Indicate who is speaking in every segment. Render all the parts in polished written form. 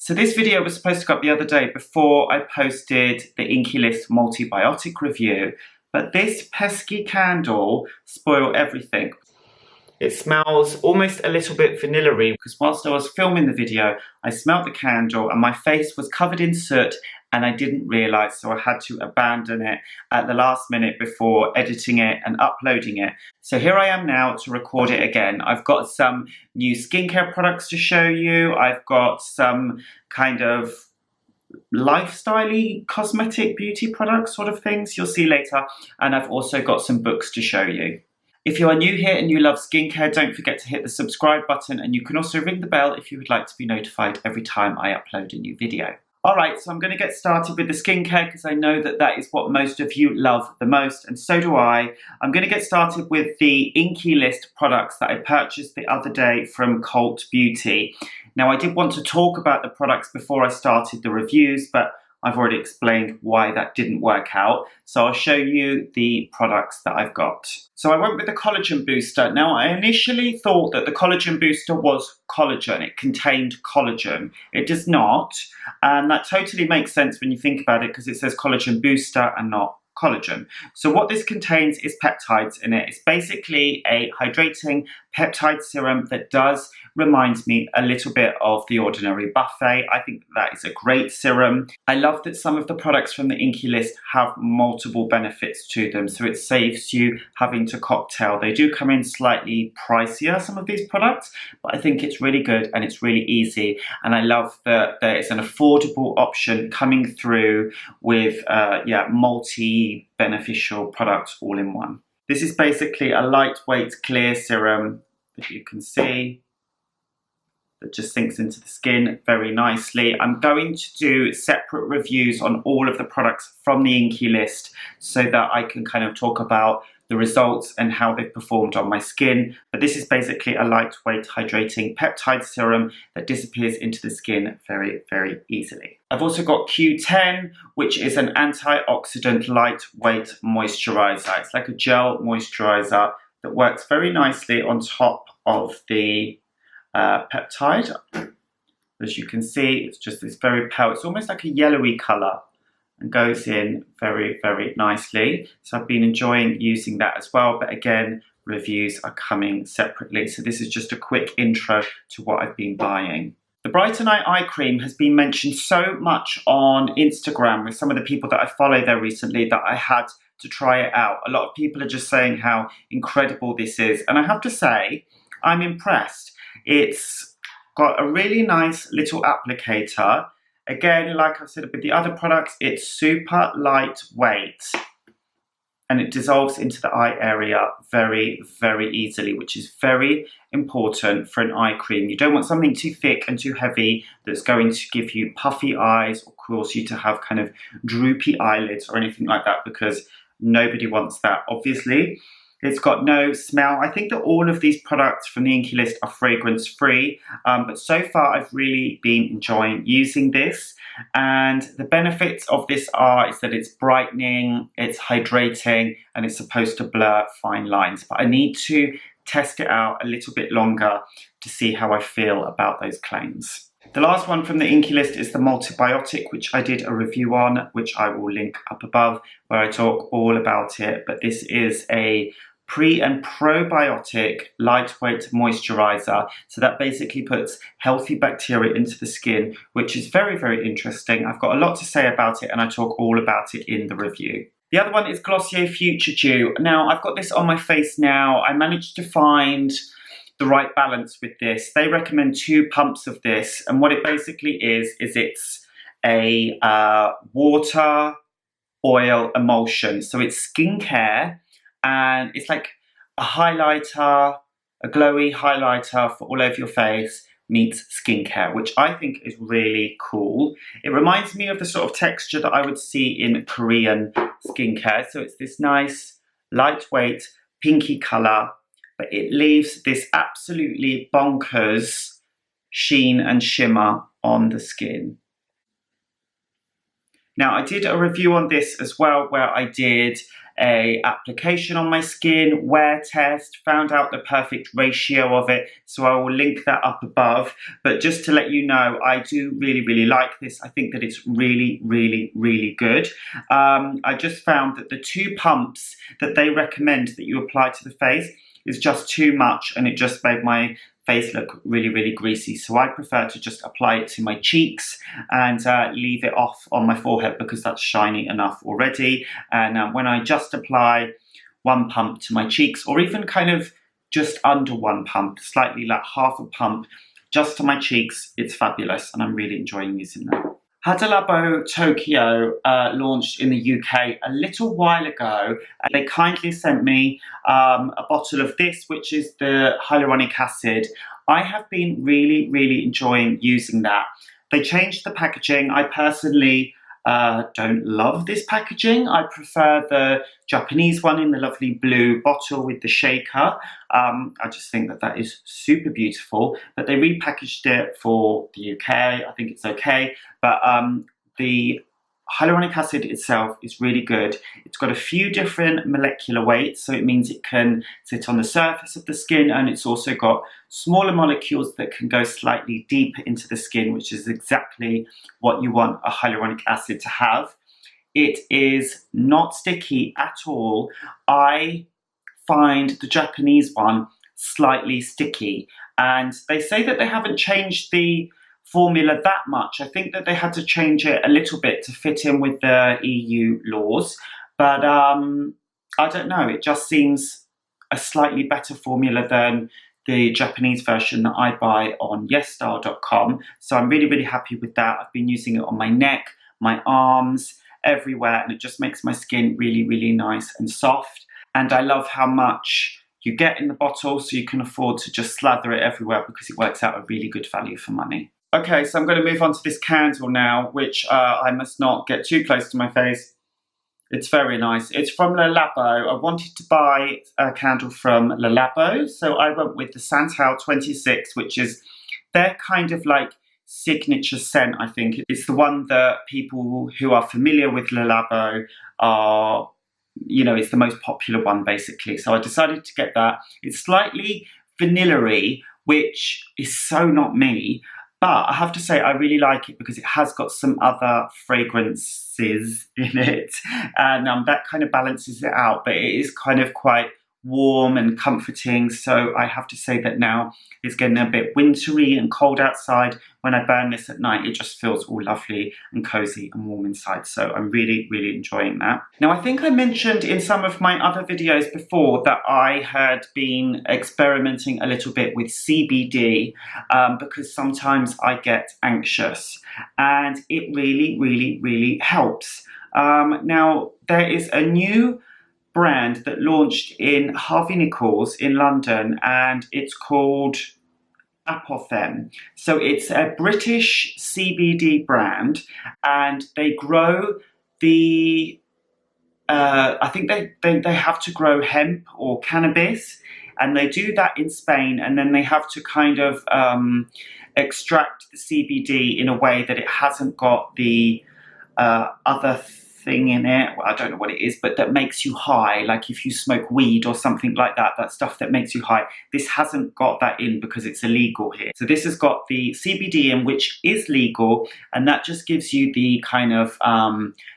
Speaker 1: So this video was supposed to go up the other day before I posted the Inkey List multi-biotic review, but this pesky candle spoiled everything. It smells almost a little bit vanilla-y because whilst I was filming the video, I smelled the candle and my face was covered in soot and I didn't realise, so I had to abandon it at the last minute before editing it and uploading it. So here I am now to record it again. I've got some new skincare products to show you. I've got some kind of lifestyle-y cosmetic beauty products sort of things you'll see later. And I've also got some books to show you. If you are new here and you love skincare, don't forget to hit the subscribe button, and you can also ring the bell if you would like to be notified every time I upload a new video. Alright, so I'm going to get started with the skincare because I know that that is what most of you love the most, and so do I. I'm going to get started with the Inkey List products that I purchased the other day from Cult Beauty. Now, I did want to talk about the products before I started the reviews, but I've already explained why that didn't work out. So I'll show you the products that I've got. So I went with the collagen booster. Now, I initially thought that the collagen booster was collagen. It contained collagen. It does not. And that totally makes sense when you think about it because it says collagen booster and not collagen. So what this contains is peptides in it. It's basically a hydrating peptide serum that does remind me a little bit of the Ordinary Buffet. I think that is a great serum. I love that some of the products from the Inkey List have multiple benefits to them, so it saves you having to cocktail. They do come in slightly pricier, some of these products, but I think it's really good and it's really easy. And I love that there is an affordable option coming through with multi-beneficial products all in one. This is basically a lightweight clear serum that you can see that just sinks into the skin very nicely. I'm going to do separate reviews on all of the products from the Inkey List so that I can kind of talk about the results and how they've performed on my skin. But this is basically a lightweight hydrating peptide serum that disappears into the skin very, very easily. I've also got Q10, which is an antioxidant lightweight moisturizer. It's like a gel moisturizer that works very nicely on top of the peptide. As you can see, it's just this very pale, it's almost like a yellowy colour and goes in very, very nicely. So I've been enjoying using that as well, but again, reviews are coming separately. So this is just a quick intro to what I've been buying. The Brighten-i eye cream has been mentioned so much on Instagram with some of the people that I follow there recently that I had to try it out. A lot of people are just saying how incredible this is, and I have to say, I'm impressed. It's got a really nice little applicator. Again, like I've said with the other products, it's super lightweight and it dissolves into the eye area very, very easily, which is very important for an eye cream. You don't want something too thick and too heavy that's going to give you puffy eyes or cause you to have kind of droopy eyelids or anything like that, because nobody wants that, obviously. It's got no smell. I think that all of these products from the Inkey List are fragrance free, but so far I've really been enjoying using this. And the benefits of this is that it's brightening, it's hydrating, and it's supposed to blur fine lines. But I need to test it out a little bit longer to see how I feel about those claims. The last one from the Inkey List is the multi-biotic, which I did a review on, which I will link up above, where I talk all about it. But this is a pre and probiotic lightweight moisturizer. So that basically puts healthy bacteria into the skin, which is very, very interesting. I've got a lot to say about it and I talk all about it in the review. The other one is Glossier Future Dew. Now, I've got this on my face now. I managed to find the right balance with this. They recommend 2 pumps of this, and what it basically is it's a water oil emulsion. So it's skincare, and it's like a highlighter, a glowy highlighter for all over your face meets skincare, which I think is really cool. It reminds me of the sort of texture that I would see in Korean skincare. So it's this nice, lightweight, pinky colour, but it leaves this absolutely bonkers sheen and shimmer on the skin. Now, I did a review on this as well, where I did a application on my skin, wear test, found out the perfect ratio of it, so I will link that up above. But just to let you know, I do really like this. I think that it's really good. I just found that the 2 pumps that they recommend that you apply to the face is just too much, and it just made my face look really greasy. So I prefer to just apply it to my cheeks and leave it off on my forehead because that's shiny enough already. And when I just apply 1 pump to my cheeks, or even kind of just under 1 pump, slightly like half a pump just to my cheeks, it's fabulous, and I'm really enjoying using that. Had a Labo Tokyo launched in the UK a little while ago, and they kindly sent me a bottle of this, which is the hyaluronic acid. I have been really enjoying using that. They changed the packaging. I personally don't love this packaging. I prefer the Japanese one in the lovely blue bottle with the shaker. I just think that that is super beautiful, but they repackaged it for the UK. I think it's okay, but the hyaluronic acid itself is really good. It's got a few different molecular weights, so it means it can sit on the surface of the skin, and it's also got smaller molecules that can go slightly deeper into the skin, which is exactly what you want a hyaluronic acid to have. It is not sticky at all. I find the Japanese one slightly sticky, and they say that they haven't changed the formula that much. I think that they had to change it a little bit to fit in with the EU laws, but I don't know, it just seems a slightly better formula than the Japanese version that I buy on yesstyle.com. So I'm really happy with that. I've been using it on my neck, my arms, everywhere, and it just makes my skin really nice and soft. And I love how much you get in the bottle, so you can afford to just slather it everywhere because it works out a really good value for money. Okay, so I'm going to move on to this candle now, which I must not get too close to my face. It's very nice. It's from Labo. I wanted to buy a candle from Labo, so I went with the Santal 26, which is their kind of like signature scent, I think. It's the one that people who are familiar with Labo are, you know, it's the most popular one basically. So I decided to get that. It's slightly vanilla-y, which is so not me. But I have to say, I really like it because it has got some other fragrances in it, and that kind of balances it out, but it is kind of quite warm and comforting. So I have to say that now it's getting a bit wintry and cold outside. When I burn this at night, it just feels all lovely and cozy and warm inside. So I'm really enjoying that. Now, I think I mentioned in some of my other videos before that I had been experimenting a little bit with CBD because sometimes I get anxious, and it really helps. Now, there is a new brand that launched in Harvey Nichols in London, and it's called Apothem. So it's a British CBD brand, and they grow the I think they have to grow hemp or cannabis, and they do that in Spain, and then they have to kind of extract the CBD in a way that it hasn't got the other thing in it, well, I don't know what it is, but that makes you high, like if you smoke weed or something like that, that stuff that makes you high. This hasn't got that in because it's illegal here. So this has got the CBD in, which is legal, and that just gives you the kind of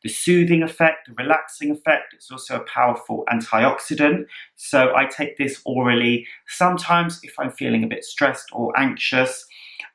Speaker 1: the soothing effect, the relaxing effect. It's also a powerful antioxidant. So I take this orally. Sometimes if I'm feeling a bit stressed or anxious,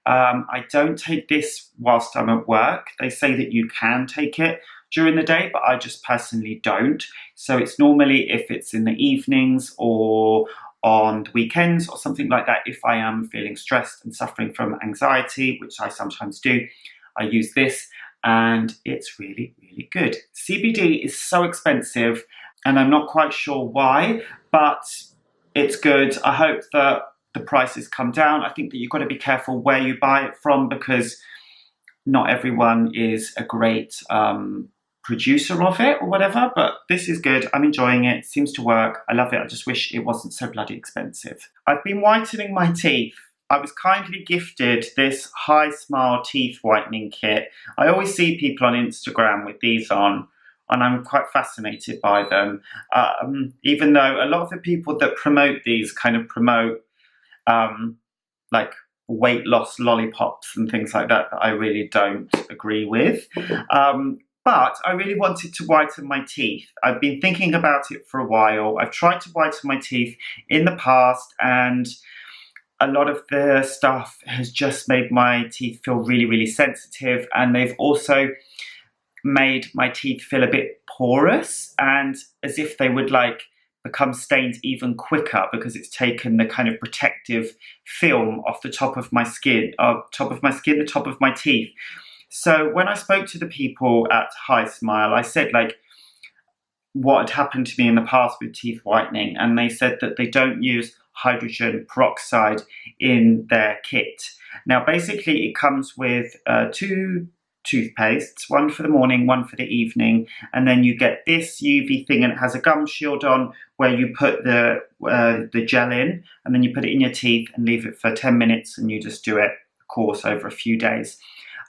Speaker 1: I don't take this whilst I'm at work. They say that you can take it during the day, but I just personally don't. So it's normally if it's in the evenings or on the weekends or something like that. If I am feeling stressed and suffering from anxiety, which I sometimes do, I use this, and it's really good. CBD is so expensive, and I'm not quite sure why, but it's good. I hope that the prices come down. I think that you've got to be careful where you buy it from, because not everyone is a great producer of it or whatever, but this is good. I'm enjoying it. It seems to work. I love it. I just wish it wasn't so bloody expensive. I've been whitening my teeth. I was kindly gifted this High Smile teeth whitening kit. I always see people on Instagram with these on and I'm quite fascinated by them. Even though a lot of the people that promote these kind of promote like weight loss lollipops and things like that I really don't agree with. But I really wanted to whiten my teeth. I've been thinking about it for a while. I've tried to whiten my teeth in the past, and a lot of the stuff has just made my teeth feel really, really sensitive, and they've also made my teeth feel a bit porous and as if they would like become stained even quicker because it's taken the kind of protective film off the top of my skin, the top of my teeth. So when I spoke to the people at Hi Smile, I said like what had happened to me in the past with teeth whitening, and they said that they don't use hydrogen peroxide in their kit. Now basically it comes with 2 toothpastes, one for the morning, one for the evening, and then you get this UV thing, and it has a gum shield on where you put the gel in, and then you put it in your teeth and leave it for 10 minutes, and you just do it, of course, over a few days.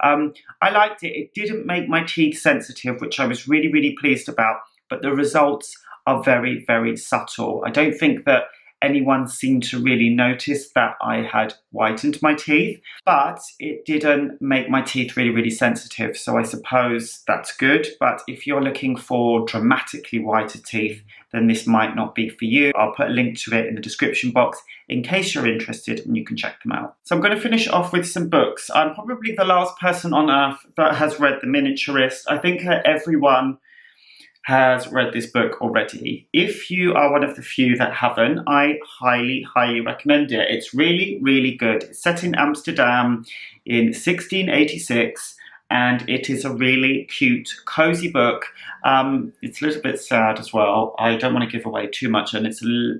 Speaker 1: I liked it. It didn't make my teeth sensitive, which I was really, really pleased about, but the results are very, very subtle. I don't think that anyone seemed to really notice that I had whitened my teeth, but it didn't make my teeth really, really sensitive. So I suppose that's good. But if you're looking for dramatically whiter teeth, then this might not be for you. I'll put a link to it in the description box in case you're interested and you can check them out. So I'm going to finish off with some books. I'm probably the last person on earth that has read The Miniaturist. I think everyone has read this book already. If you are one of the few that haven't, I highly, highly recommend it. It's really, really good. It's set in Amsterdam in 1686, and it is a really cute, cozy book. It's a little bit sad as well. I don't want to give away too much, and it's a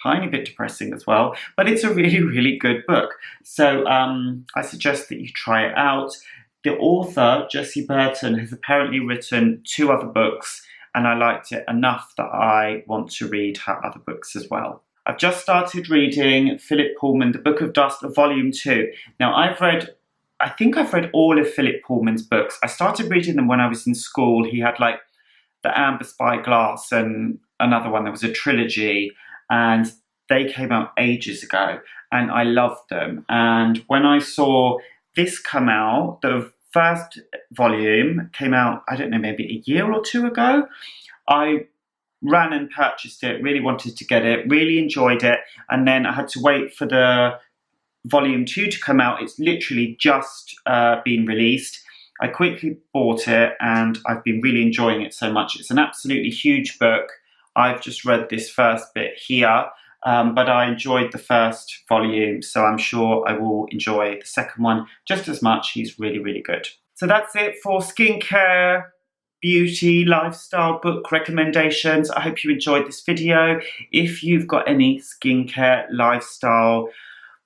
Speaker 1: tiny bit depressing as well, but it's a really, really good book. So I suggest that you try it out. The author, Jessie Burton, has apparently written 2 other books, and I liked it enough that I want to read her other books as well. I've just started reading Philip Pullman, The Book of Dust, Volume 2. Now I think I've read all of Philip Pullman's books. I started reading them when I was in school. He had like The Amber Spyglass and another one. There was a trilogy, and they came out ages ago, and I loved them. And when I saw this come out, the first volume came out, I don't know, maybe a year or 2 ago. I ran and purchased it, really wanted to get it, really enjoyed it, and then I had to wait for the volume 2 to come out. It's literally just been released. I quickly bought it, and I've been really enjoying it so much. It's an absolutely huge book. I've just read this first bit here, but I enjoyed the first volume, so I'm sure I will enjoy the second one just as much. He's really, really good. So that's it for skincare, beauty, lifestyle book recommendations. I hope you enjoyed this video. If you've got any skincare, lifestyle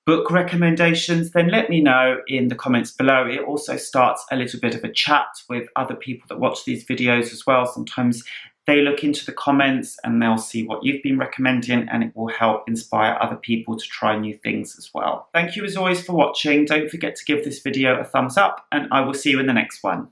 Speaker 1: book recommendations, then let me know in the comments below. It also starts a little bit of a chat with other people that watch these videos as well. Sometimes they look into the comments and they'll see what you've been recommending, and it will help inspire other people to try new things as well. Thank you as always for watching. Don't forget to give this video a thumbs up, and I will see you in the next one.